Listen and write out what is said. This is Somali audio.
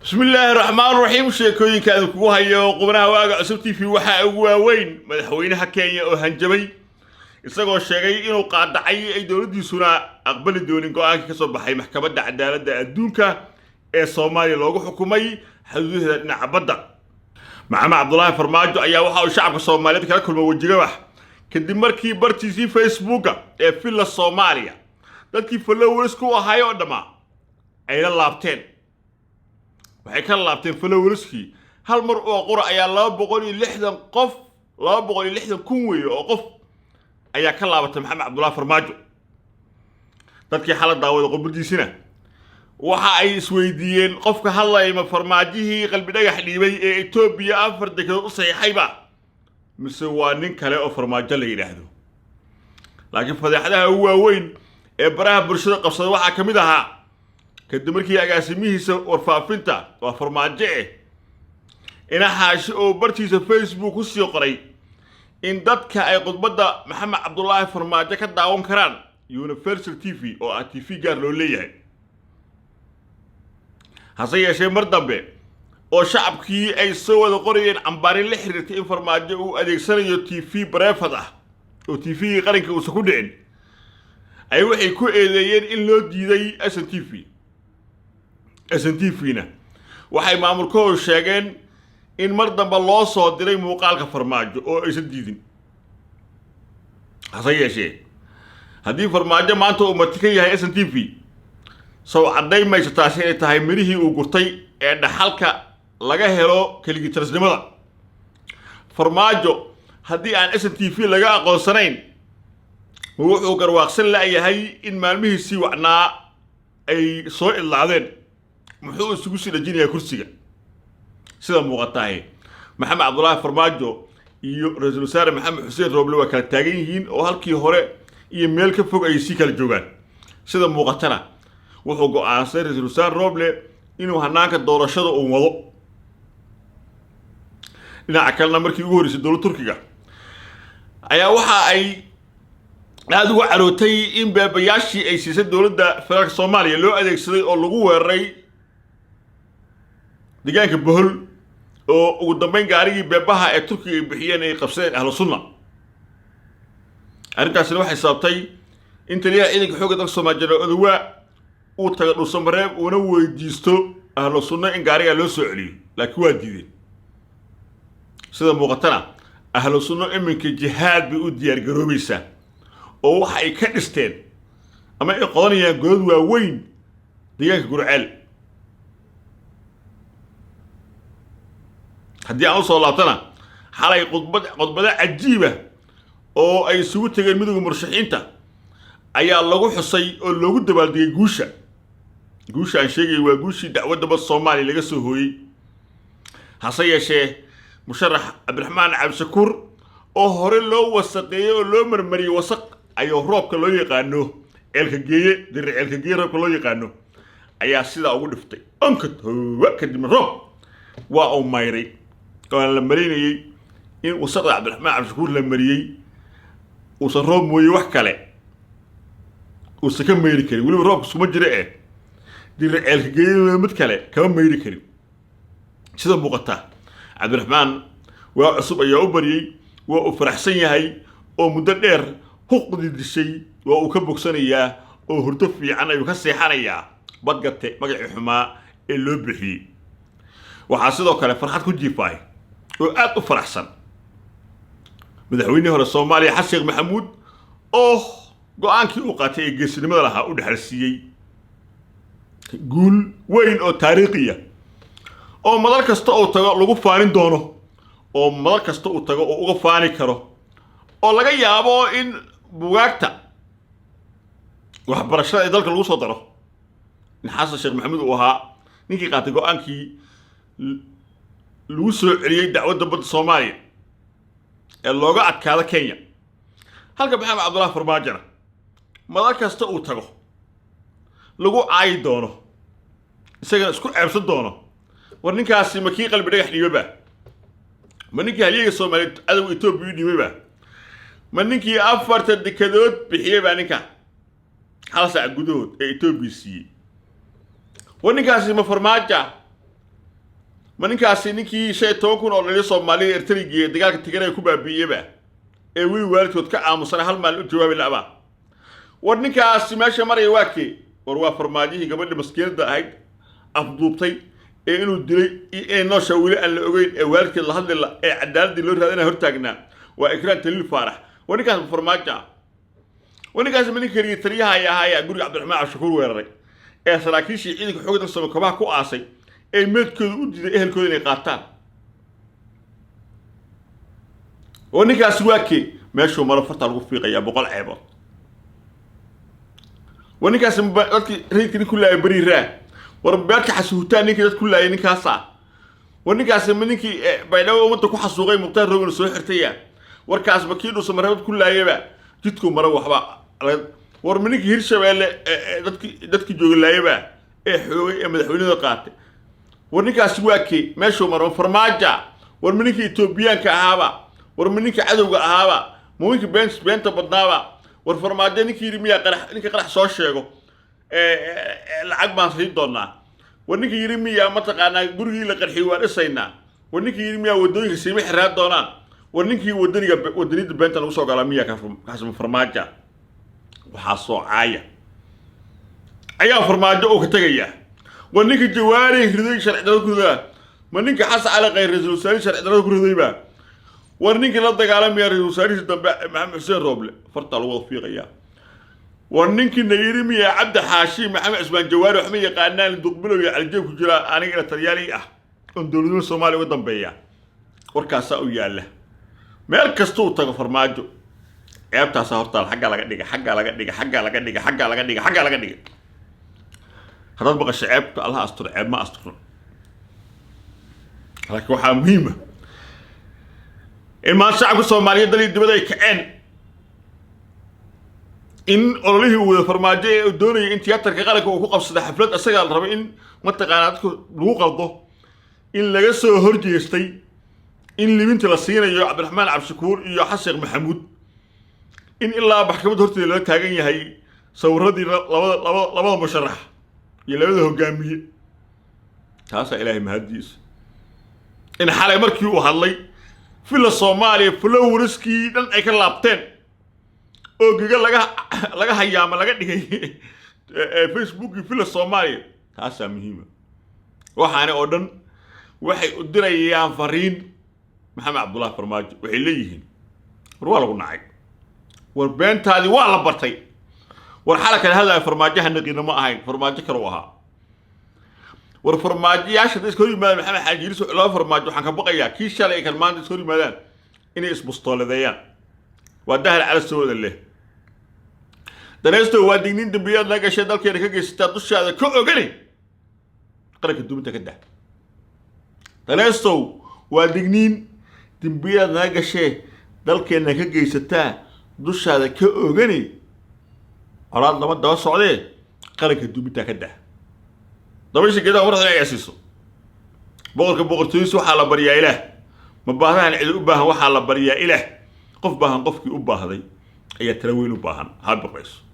بسم الله الرحمن الرحيم شيكوين كان كوها يو قبناها واقع سبتي في وحا وين مدحوينها كينيا oo hanjabay isagoo sheegay inuu qaadacay ay dawladdiisuna aqbali doonin go'aanka ka soo baxay maxkamadda cadaaladda adduunka ee Soomaaliya loogu xukumay xuduudaha dhinaca badda Maxamed Cabdullaahi Farmaajo ayaa waxa uu shacabka Soomaaliyeed kala kulmay wajiga wax kadib markii bartiisii Facebook ee filla Soomaaliya dadkii followers ku ahaay oo dhama ay la laabteen waxay ka laabteen followerskii hal mar oo qora ayaa 260 qof 260 kun weeyo oo qof ayaa ka laabatay Maxamed Cabdullaahi Farmaajo dadkii xalad daawada qodbadiisina waxa ay isweydiiyeen qofka hadlay ma farmaajihii qalbi dhagax dhiibay ee Itoobiya afar dekedo u saxiixayba mise waa nin kale oo farmaajo la yiraahdo laakiin fadeexadaha ugu waaweyn ee baraha bulshada qabsaday waxa kamid ahaa kadib markii agaasimihiisa warfaafinta waa farmaajo ina haashi oo bartiisa Facebook ku sii qoray in dadka ay qodbada Maxamed Cabdullaahi Farmaajo ka daawan karaan Universal TV oo TV gaar loo leeyahay hase yeeshee mar dambe oo shacabkii ay soo wada qorayeen cambaarin la xiriirtay in Farmaajo uu adeegsanayo TV bareefad ah oo TV qaranka uu ku dhicin ay waxay ku eedeeyeen in loo diiday SNTV-na waxay maamulkoodu sheegeen in mar dambe loo soo diray muuqaalka Farmaajo oo aysan diidin hase yeeshee haddii Farmaajo maanta uu marti yahay SNTV soo caday mayso taasi ay tahay mirihii uu gurtay ee dhaxalka laga helo keligii tarsnimada Farmaajo haddii aan SNTV laga aqoonsanayn wuxuu garwaaqsan laayahay in maalmihiisii wacnaa ay soo ilaadeen muxuu isugu sii dhajinayaa kursiga sida muuqataay Maxamed Cabdullaahi Farmaajo iyo Ra'iisul Wasaare Maxamed Xuseen Rooble waa kala taagan yihiin oo halkii hore iyo meel ka fog ay si kala joogaan sida muuqatana wuxuu go'aansaday Ra'iisul Wasaare Rooble inuu hanaanka doorashada uu wado dhinaca kalena markii ugu horeysay dowladda Turkiga ayaa waxa ay aad ugu carootay in baabayaashii ay siisay dowladda federaalka Soomaaliya loo adeegsaday oo lagu weeraray deegaanka Bohol oo ugu dambeyn gaarigii beebaha ee Turkiga ay bixiyeen ay qabsadeen ahlu sunna arrintaasina waxay sababtay in taliyaha ciidanka xoogga dalka Soomaaliya Odawa uu tago Dhuusamareeb una weydiisto ahlu sunna in gaariga loo soo celiyo laakiin waa diideen sida muuqatana ahlu sunna iminka jihaad bay u diyaar garoobaysaa oo waxa ay ka dhisteen ama ay qodanayaan god waaweyn deegaanka Gurceel haddii aan soo laabtana xalay qodbada cajiiba oo ay isugu tageen midowga murashaxiinta ayaa lagu xusay oo loogu dabaaldegay guusha aan sheegay waa guushii dacwadda bad Soomaaliya laga soo hooyay hase yeeshee musharax Cabdiraxmaan Cabdishakuur oo hore loo wasaqeeyay oo loo marmariyay wasaq ayuu roobka loo yaqaano eelka geeye roobka loo yaqaano ayaa sida ugu dhiftay onkad kadib roob waa uu mayray oo la marinayay in wasaqda Cabdiraxmaan Cabdishakuur la mariyay uu san roob mooyay wax kale uu saka mayri kari waliba roobku suma jira eelka geeye mid kale kama mayri kari sida muuqata Cabdiraxmaan waa cusub ayaa u bariyay waa uu faraxsan yahay oo muddo dheer huqdi dishay waa uu ka bogsanayaa oo hurdo fiican ayuu ka seexanayaa badgate magacii xumaa ee loo bixiyay waxa sidoo kale farxad ku jiifay oo aad u faraxsan madaxweynaha hore Soomaaliya Xasan Sheekh Maxamuud oo go'aankii uu qaatay ee geesinimada lahaa u dhaxalsiiyay guul weyn oo taariikhi ah oo madal kasta oo tago lagu faanin doono oo madal kasta uu tago oo uga faani karo oo laga yaabo in buugaagta waxbarashada ee dalka lagu soo daro in Xasan Sheekh Maxamuud uu ahaa ninkii qaatay go'aankii lagu soo celiyay dacwadda badda Soomaaliya ee looga adkaada Kenya halka Maxamed Cabdullaahi Farmaajo madal kasta uu tago lagu caay doono isaga isku ceebsan doono war ninkaasi ma kii qalbi dhagax dhiibay ma ninkii halyeeyga Soomaaliyeed adow Itoobiya dhiibay ma ninkii afarta dekedood bixiyay baa ninka hal saac gudahood ee Itoobiya siiyay war ninkaasi ma Farmaajo ma ninkaasi ninkii 15 kun oo dhalay Soomaaliya Ertariga dagaalka Tigray ku baabiiyayba ee wili waalidkood ka aamusan hal maal u jawaabi laaba war ninkaasi meesha maray waakii war waa farmaajihii gabadha maskiinada ahayd afduubtay ee inuu dilay ee noosha wili aan la ogeyn ee waalidkeed la hadlay ee cadaaladii loo raadinay hortaagnaa waa ikraan Taliil Faarax war ninkaas farmaajo ونقاس من كريه تريها يا هاي أقول عبد الرحمن عبشكور ويري إيه سراكيشي عيدك حقوق نفسه كباه كو عاصي إيه ميت كذا ودي إيه الكذا قاتل ونقاس واكي ماشوا مرة فترة الوفيقة يا بقول عيبه ونقاس مبارك ريت كلها بريرة وربك حسوتاني كذا كلها نقاسا ونقاس منك بينما أنت كو حسوقي مقتدر رجل سوحرتيا وركاس بكيلو سمرات كلها يبا جدكم مرة وحبا ورمنك هيرشبيله dadki jooglayba ee xoogay ee madaxweynada qaatay warninkaas waakii meesho maro farmaajo warminka Etoobiyaanka ahaaba warminka cadawga ahaaba mooyinka beenta badnaaba war farmaajo ninkii yirmiya qarax ninka qarax soo sheego lacag baan sii doonaa warninka yirmiya ma taqaana gurigii la qarxiyay waan isaynaa warninka yirmiya wadooyinka siima xiraa doonaan warninkii wadanida beenta lagu soo galaa miya ka farmaajo waxaa soo caaya ayaa farmaajo oo ka tagaya warninka jawaari riday sharcidada ku ridaa ma ninka xas cali qayr rasuul saari sharcidada ku ridayba warninka la dagaalamaya rasuul saari dambe maxamed xuseen rooble farta lagu fiiqaya warninka nayirimiya cabdi xaashi maxamed ismaan jawaari waxma yaqaanaan duqbilow iyo aljeeb ku jira aniga talyaani ah oo dawladda Soomaaliya uga dambeeya warkaas u yaala meel kasto uu tago farmaajo ceebtaas hortaal xagga laga dhiga hadad baqasho ceebta Allah astur ceeb ma astur laakiin waxa muhiim ah in ma shacabka Soomaaliyeed dalay dibada ay kaceen in ololihii uu farmaajo ee doonayay in tiyaatarka qaranka uu ku qabsado xaflad asaga la rabo in mataqaanaadku lagu qaldo in laga soo horjeestay in libinta la siinayo Cabdiraxmaan Cabshakuur iyo Xasan Maxamuud in ilaa maxkamad horteeda la taagan yahay sawirradii labada musharax iyo labada hogaamiye taasa Ilaahay mahadiis in xalay markii uu hadlay fila Soomaaliya flowriskii dhan ay ka laabteen oo giga laga hayaama laga dhigay Facebook fila Soomaaliya taasa muhiim waxaana oo dhan waxay u dirayaan fariin محمد عبد الله فرماج waxay leeyihiin war lagu nacay war beentaadi waa la bartay war xalaka hada farmaajaha naqina ma ahayn farmaajo kale oo ahaa war farmaajiyaasha iskoo yimaadaan maxamed xaaji iliso loo farmaajo waxaan ka baqayaa kii shalay kan maanta iskoo yimaadaan inay isbustooladayaan waa dahal cala sooda leh danaysto waa digniin dambiyaad laga gashay dalkeena ka geysata dushaada ka ogani qaranka duminta ka daa danaysto waa digniin dambiyaad laga gashay dalkeena ka geysata dushaada ka ogani colaad lama daba socdee qaranka duminta ka daa dabaysha geedaha warxda ay asiiso boqortooyis waxaa la bariyaa ilaah ma baahdaan cid u baahan waxaa la bariyaa ilaah qof baahan qofkii u baahday ayaa tala weyn u baahan ha baqayso